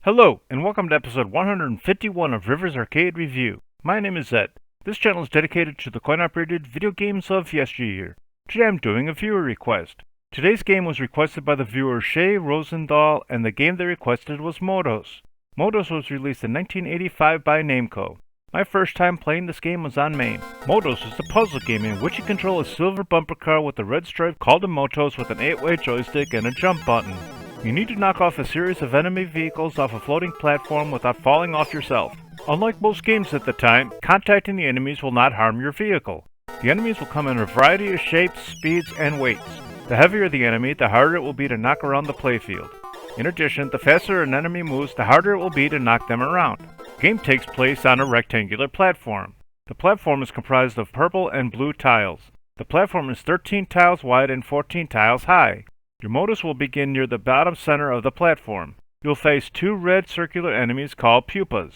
Hello, and welcome to episode 151 of Rivers Arcade Review. My name is Zed. This channel is dedicated to the coin-operated video games of yesteryear. Today I'm doing a viewer request. Today's game was requested by the viewer Shay Rosenthal, and the game they requested was Motos. Motos was released in 1985 by Namco. My first time playing this game was on MAME. Motos is a puzzle game in which you control a silver bumper car with a red stripe called a Motos with an 8-way joystick and a jump button. You need to knock off a series of enemy vehicles off a floating platform without falling off yourself. Unlike most games at the time, contacting the enemies will not harm your vehicle. The enemies will come in a variety of shapes, speeds, and weights. The heavier the enemy, the harder it will be to knock around the playfield. In addition, the faster an enemy moves, the harder it will be to knock them around. The game takes place on a rectangular platform. The platform is comprised of purple and blue tiles. The platform is 13 tiles wide and 14 tiles high. Your Motos will begin near the bottom center of the platform. You'll face two red circular enemies called pupas.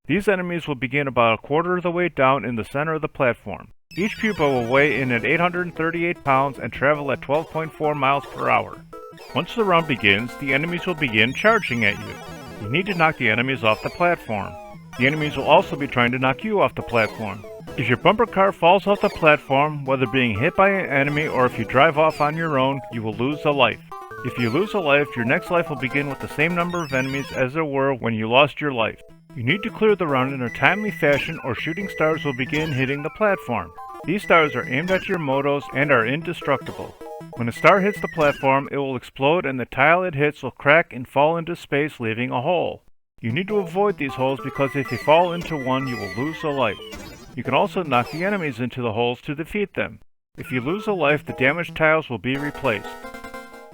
These enemies will begin about a quarter of the way down in the center of the platform. Each pupa will weigh in at 838 pounds and travel at 12.4 miles per hour. Once the round begins, the enemies will begin charging at you. You need to knock the enemies off the platform. The enemies will also be trying to knock you off the platform. If your bumper car falls off the platform, whether being hit by an enemy or if you drive off on your own, you will lose a life. If you lose a life, your next life will begin with the same number of enemies as there were when you lost your life. You need to clear the round in a timely fashion or shooting stars will begin hitting the platform. These stars are aimed at your Motos and are indestructible. When a star hits the platform, it will explode and the tile it hits will crack and fall into space, leaving a hole. You need to avoid these holes because if you fall into one, you will lose a life. You can also knock the enemies into the holes to defeat them. If you lose a life, the damaged tiles will be replaced.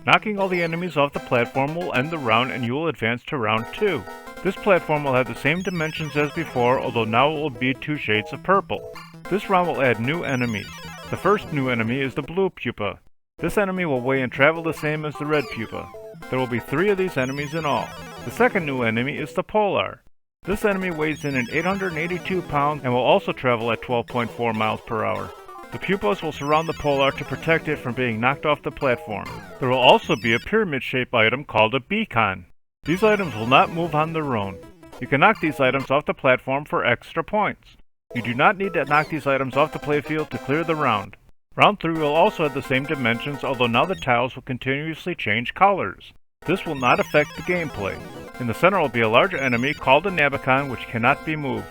Knocking all the enemies off the platform will end the round and you will advance to round 2. This platform will have the same dimensions as before, although now it will be 2 shades of purple. This round will add new enemies. The first new enemy is the blue pupa. This enemy will weigh and travel the same as the red pupa. There will be 3 of these enemies in all. The second new enemy is the polar. This enemy weighs in at 882 pounds and will also travel at 12.4 miles per hour. The pupas will surround the polar to protect it from being knocked off the platform. There will also be a pyramid-shaped item called a beacon. These items will not move on their own. You can knock these items off the platform for extra points. You do not need to knock these items off the playfield to clear the round. Round 3 will also have the same dimensions, although now the tiles will continuously change colors. This will not affect the gameplay. In the center will be a larger enemy called a Namco which cannot be moved.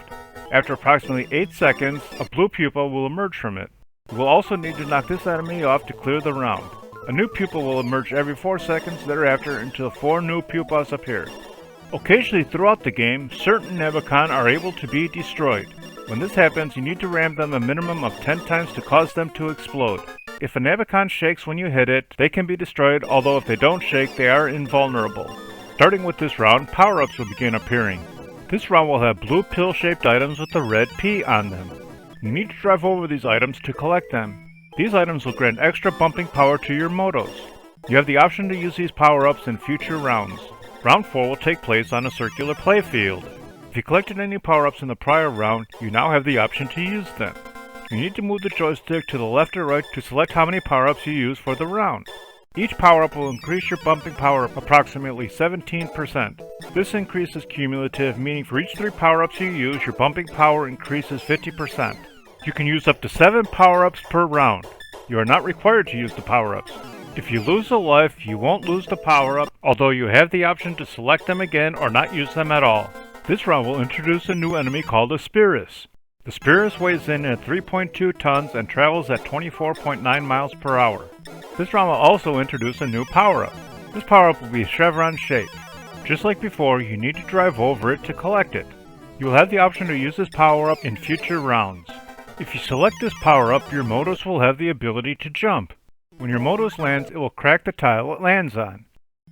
After approximately 8 seconds, a blue pupa will emerge from it. You will also need to knock this enemy off to clear the round. A new pupa will emerge every 4 seconds thereafter until 4 new pupas appear. Occasionally throughout the game, certain Namco are able to be destroyed. When this happens, you need to ram them a minimum of 10 times to cause them to explode. If a Namco shakes when you hit it, they can be destroyed, although if they don't shake, they are invulnerable. Starting with this round, power-ups will begin appearing. This round will have blue pill-shaped items with a red P on them. You need to drive over these items to collect them. These items will grant extra bumping power to your Motos. You have the option to use these power-ups in future rounds. Round 4 will take place on a circular playfield. If you collected any power-ups in the prior round, you now have the option to use them. You need to move the joystick to the left or right to select how many power-ups you use for the round. Each power-up will increase your bumping power approximately 17%. This increase is cumulative, meaning for each 3 power-ups you use, your bumping power increases 50%. You can use up to 7 power-ups per round. You are not required to use the power-ups. If you lose a life, you won't lose the power-up, although you have the option to select them again or not use them at all. This round will introduce a new enemy called a Spirus. The Spirus weighs in at 3.2 tons and travels at 24.9 miles per hour. This round will also introduce a new power-up. This power-up will be chevron-shaped. Just like before, you need to drive over it to collect it. You will have the option to use this power-up in future rounds. If you select this power-up, your Motos will have the ability to jump. When your Motos lands, it will crack the tile it lands on.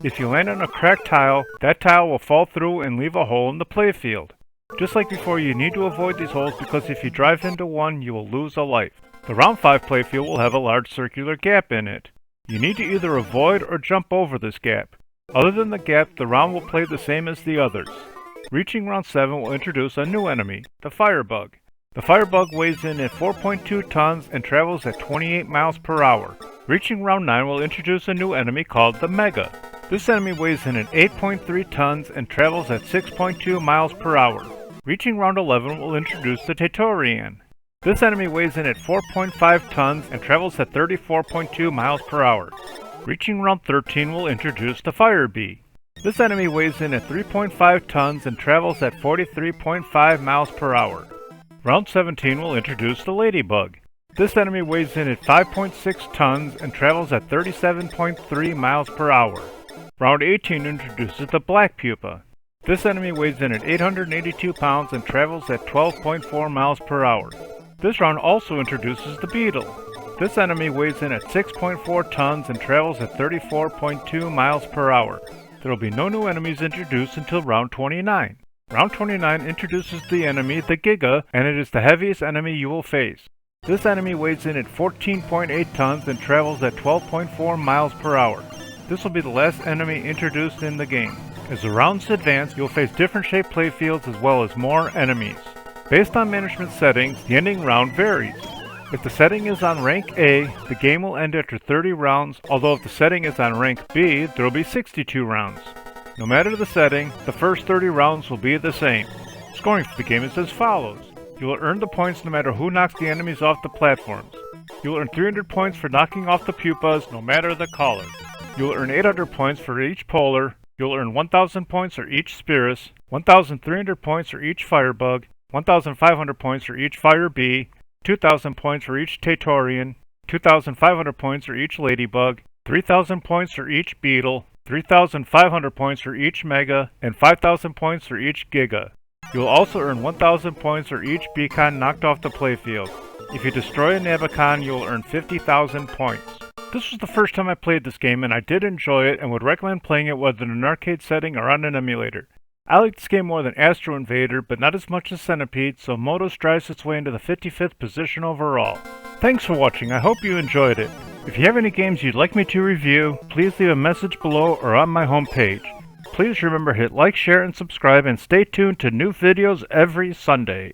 If you land on a cracked tile, that tile will fall through and leave a hole in the playfield. Just like before, you need to avoid these holes because if you drive into one, you will lose a life. The round 5 playfield will have a large circular gap in it. You need to either avoid or jump over this gap. Other than the gap, the round will play the same as the others. Reaching round 7 will introduce a new enemy, the firebug. The firebug weighs in at 4.2 tons and travels at 28 miles per hour. Reaching round 9 will introduce a new enemy called the Mega. This enemy weighs in at 8.3 tons and travels at 6.2 miles per hour. Reaching round 11 will introduce the Tatorian. This enemy weighs in at 4.5 tons and travels at 34.2 miles per hour. Reaching round 13 will introduce the Fire Bee. This enemy weighs in at 3.5 tons and travels at 43.5 miles per hour. Round 17 will introduce the Ladybug. This enemy weighs in at 5.6 tons and travels at 37.3 miles per hour. Round 18 introduces the Black Pupa. This enemy weighs in at 882 pounds and travels at 12.4 miles per hour. This round also introduces the Beetle. This enemy weighs in at 6.4 tons and travels at 34.2 miles per hour. There will be no new enemies introduced until round 29. Round 29 introduces the enemy, the Giga, and it is the heaviest enemy you will face. This enemy weighs in at 14.8 tons and travels at 12.4 miles per hour. This will be the last enemy introduced in the game. As the rounds advance, you'll face different shaped playfields as well as more enemies. Based on management settings, the ending round varies. If the setting is on rank A, the game will end after 30 rounds, although if the setting is on rank B, there will be 62 rounds. No matter the setting, the first 30 rounds will be the same. Scoring for the game is as follows. You will earn the points no matter who knocks the enemies off the platforms. You will earn 300 points for knocking off the pupas, no matter the color. You will earn 800 points for each polar. You will earn 1,000 points for each Spirus, 1,300 points for each Firebug, 1,500 points for each Fire Bee, 2,000 points for each Tatorian, 2,500 points for each Ladybug, 3,000 points for each Beetle, 3,500 points for each Mega, and 5,000 points for each Giga. You will also earn 1,000 points for each Beacon knocked off the playfield. If you destroy a Nabicon, you will earn 50,000 points. This was the first time I played this game and I did enjoy it and would recommend playing it whether in an arcade setting or on an emulator. I like this game more than Astro Invader, but not as much as Centipede, so Motos drives its way into the 55th position overall. Thanks for watching, I hope you enjoyed it. If you have any games you'd like me to review, please leave a message below or on my homepage. Please remember to hit like, share, and subscribe, and stay tuned to new videos every Sunday.